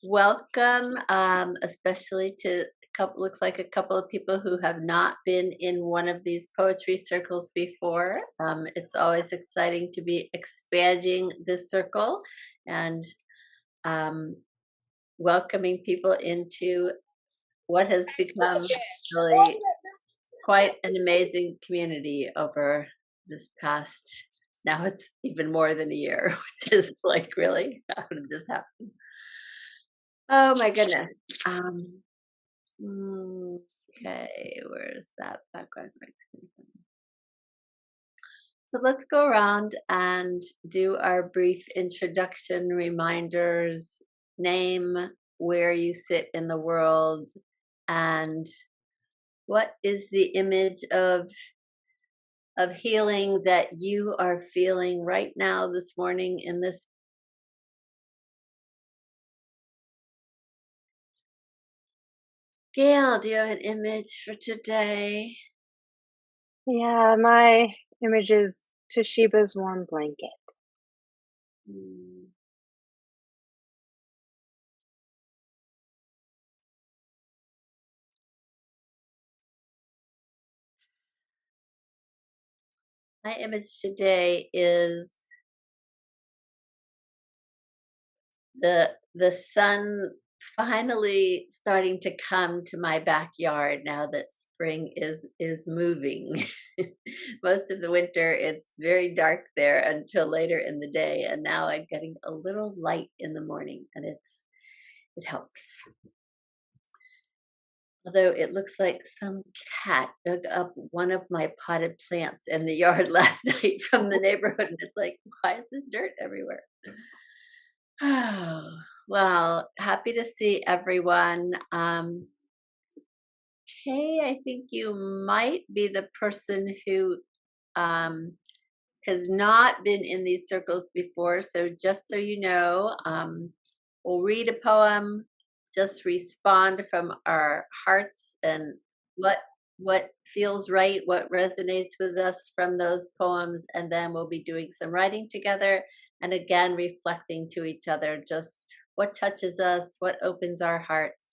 Welcome, especially to looks like a couple of people who have not been in one of these poetry circles before. It's always exciting to be expanding this circle and um, welcoming people into what has become really quite an amazing community over this past. Now it's even more than a year, which is like, really, how did this happen? Oh my goodness. Um, Okay, where's that background noise coming from? So let's go around and do our brief introduction reminders, name, where you sit in the world, and what is the image of healing that you are feeling right now this morning in this. Gail, do you have an image for today? Yeah, my image is Toshiba's warm blanket. Hmm. My image today is the sun finally starting to come to my backyard now that spring is moving. Most of the winter it's very dark there until later in the day, and now I'm getting a little light in the morning, and it helps. Although it looks like some cat dug up one of my potted plants in the yard last night from the neighborhood, and it's like, why is this dirt everywhere? Oh, well, happy to see everyone. Kay, I think you might be the person who um, has not been in these circles before. So, just so you know, we'll read a poem, just respond from our hearts and what what feels right, what resonates with us from those poems, and then we'll be doing some writing together and again reflecting to each other just what touches us, what opens our hearts,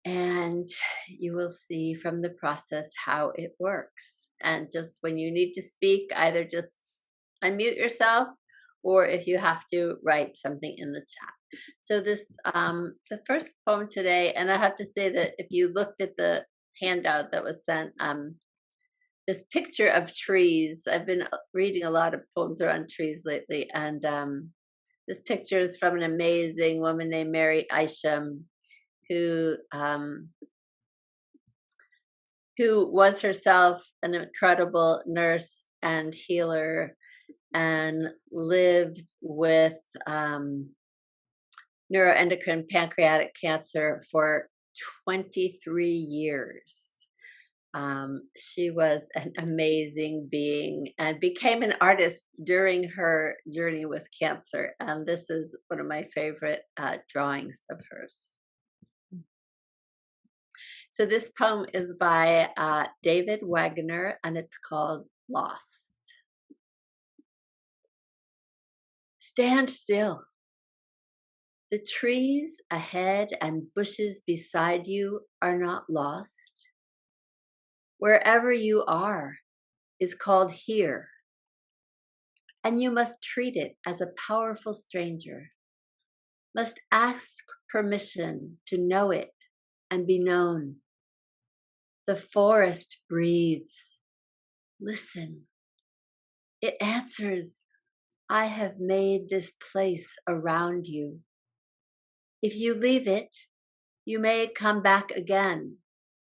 and you will see from the process how it works. And just when you need to speak, either just unmute yourself, or if you have to, write something in the chat. So this the first poem today, and I have to say that if you looked at the handout that was sent, this picture of trees. I've been reading a lot of poems around trees lately, and this picture is from an amazing woman named Mary Isham, who um, who was herself an incredible nurse and healer and lived with neuroendocrine pancreatic cancer for 23 years. She was an amazing being and became an artist during her journey with cancer. And this is one of my favorite drawings of hers. So this poem is by David Wagoner, and it's called Lost. Stand still. The trees ahead and bushes beside you are not lost. Wherever you are is called here, and you must treat it as a powerful stranger, must ask permission to know it and be known. The forest breathes. Listen. It answers, I have made this place around you. If you leave it, you may come back again,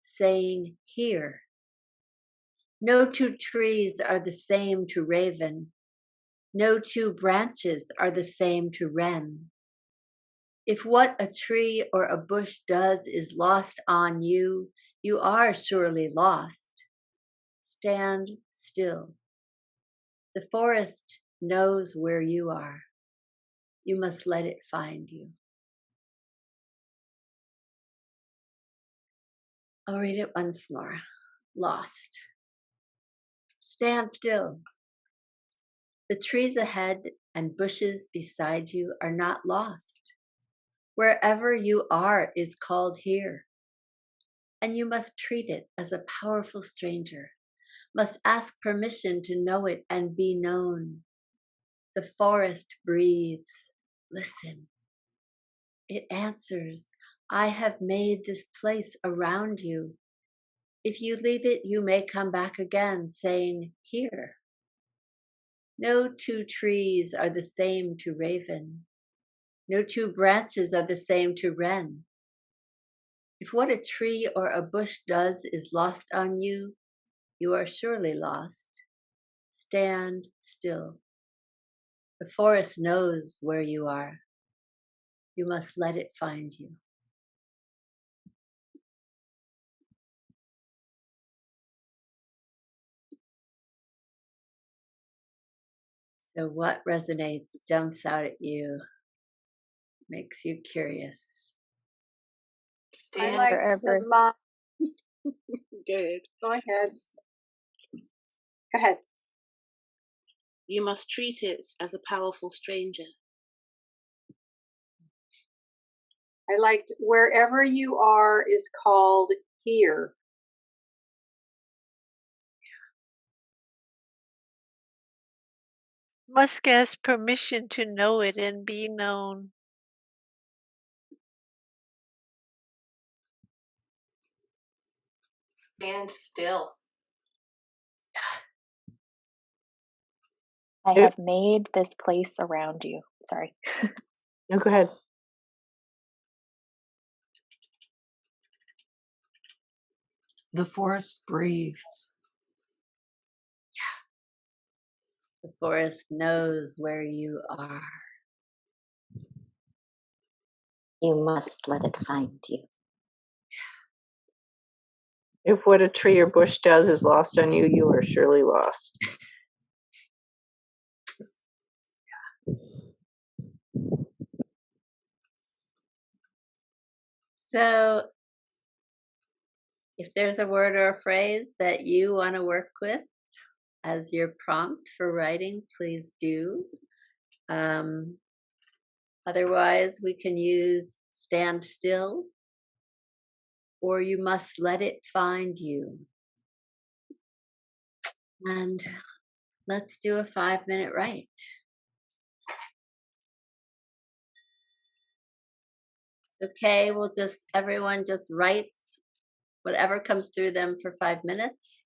saying, here. No two trees are the same to raven. No two branches are the same to wren. If what a tree or a bush does is lost on you, you are surely lost. Stand still. The forest knows where you are. You must let it find you. I'll read it once more. Lost. Stand still. The trees ahead and bushes beside you are not lost. Wherever you are is called here, and you must treat it as a powerful stranger, must ask permission to know it and be known. The forest breathes. Listen. It answers, I have made this place around you. If you leave it, you may come back again, saying, here. No two trees are the same to raven. No two branches are the same to wren. If what a tree or a bush does is lost on you, you are surely lost. Stand still. The forest knows where you are. You must let it find you. So what resonates, jumps out at you, makes you curious? I like Forever. the line. Good. Go ahead. Go ahead. You must treat it as a powerful stranger. I liked wherever you are is called here. Must ask permission to know it and be known. Stand still. I have made this place around you. Sorry. No, go ahead. The forest breathes. The forest knows where you are. You must let it find you. If what a tree or bush does is lost on you, you are surely lost. So if there's a word or a phrase that you want to work with as your prompt for writing, please do. Otherwise, we can use stand still, or you must let it find you. And let's do a 5-minute write. Okay, everyone just writes whatever comes through them for 5 minutes,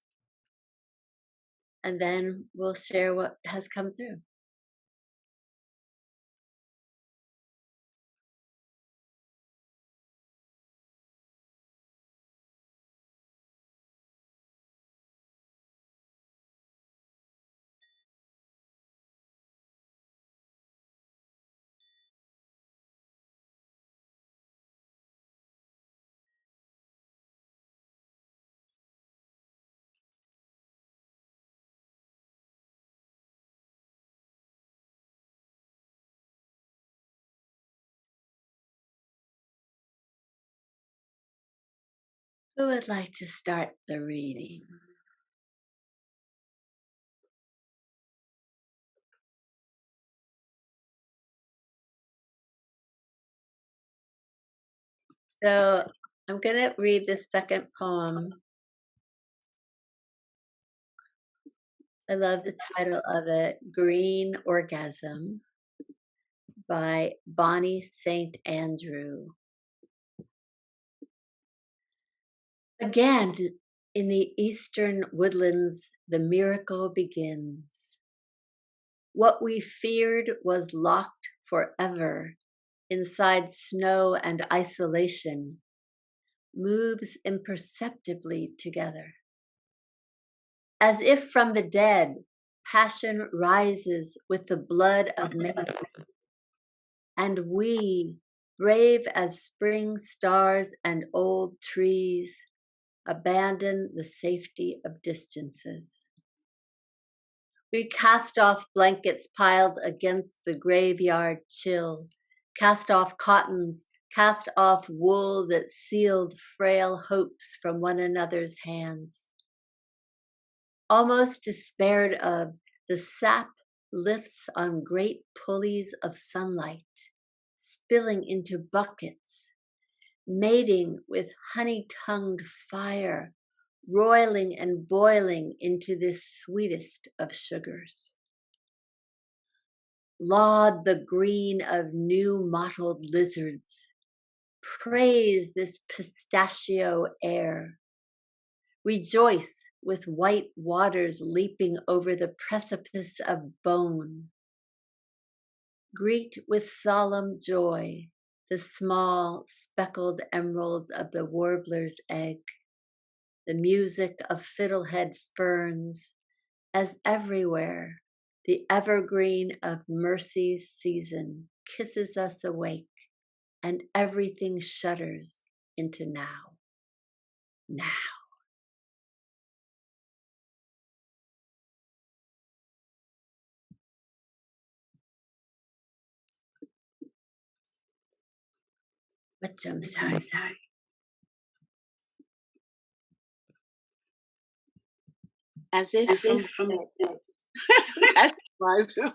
and then we'll share what has come through. Who would like to start the reading? So I'm going to read the second poem. I love the title of it, Green Orgasm by Bonnie St. Andrew. Again, in the eastern woodlands, the miracle begins. What we feared was locked forever inside snow and isolation moves imperceptibly together. As if from the dead, passion rises with the blood of men. And we, brave as spring stars and old trees, abandon the safety of distances. We cast off blankets piled against the graveyard chill, cast off cottons, cast off wool that sealed frail hopes from one another's hands. Almost despaired of, the sap lifts on great pulleys of sunlight, spilling into buckets, mating with honey-tongued fire, roiling and boiling into this sweetest of sugars. Laud the green of new mottled lizards. Praise this pistachio air. Rejoice with white waters leaping over the precipice of bone. Greet with solemn joy the small speckled emeralds of the warbler's egg, the music of fiddlehead ferns, as everywhere the evergreen of mercy's season kisses us awake, and everything shudders into now. Now. Sorry. As if from rises.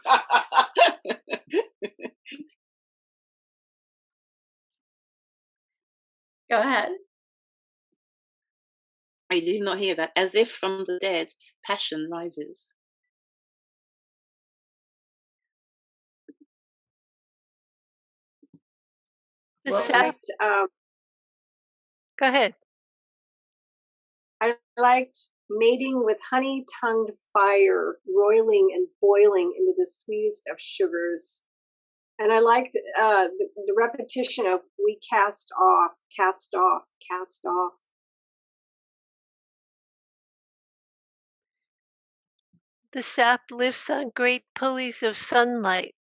Go ahead. I did not hear that. As if from the dead, passion rises. The I sap. liked, Go ahead. I liked mating with honey-tongued fire, roiling and boiling into the sweetest of sugars. And I liked the repetition of we cast off, cast off, cast off. The sap lifts on great pulleys of sunlight.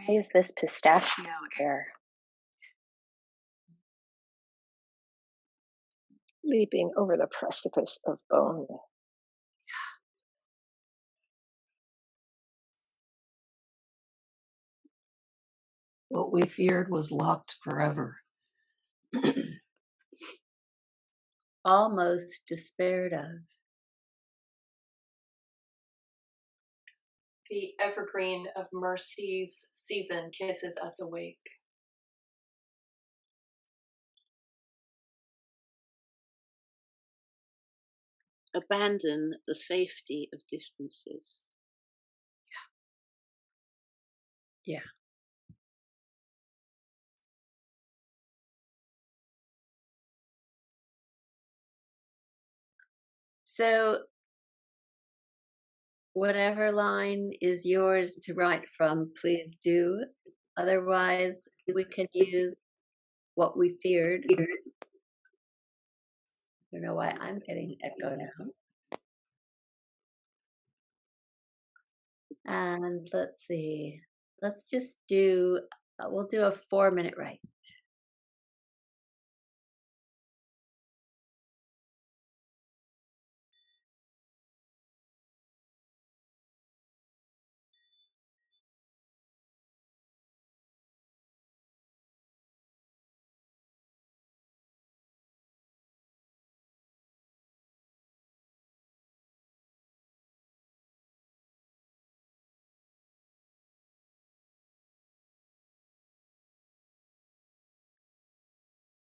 Praise this pistachio air. Leaping over the precipice of bone. What we feared was locked forever. Almost despaired of. The evergreen of mercy's season kisses us awake. Abandon the safety of distances. Yeah. So, whatever line is yours to write from, please do. Otherwise, we can use what we feared. I don't know why I'm getting echo now. And let's see. Let's just do, we'll do a 4-minute write.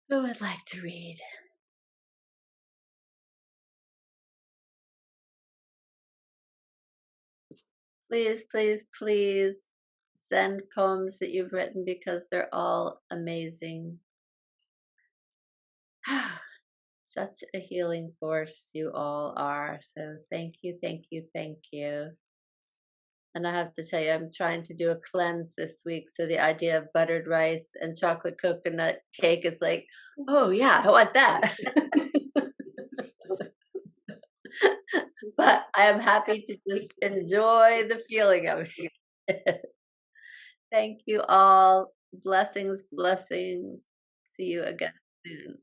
Who would like to read? Please, please, please send poems that you've written because they're all amazing. Such a healing force you all are. So thank you, thank you, thank you. And I have to tell you, I'm trying to do a cleanse this week. So the idea of buttered rice and chocolate coconut cake is like, oh yeah, I want that. But I am happy to just enjoy the feeling of it. Thank you all. Blessings, blessings. See you again soon.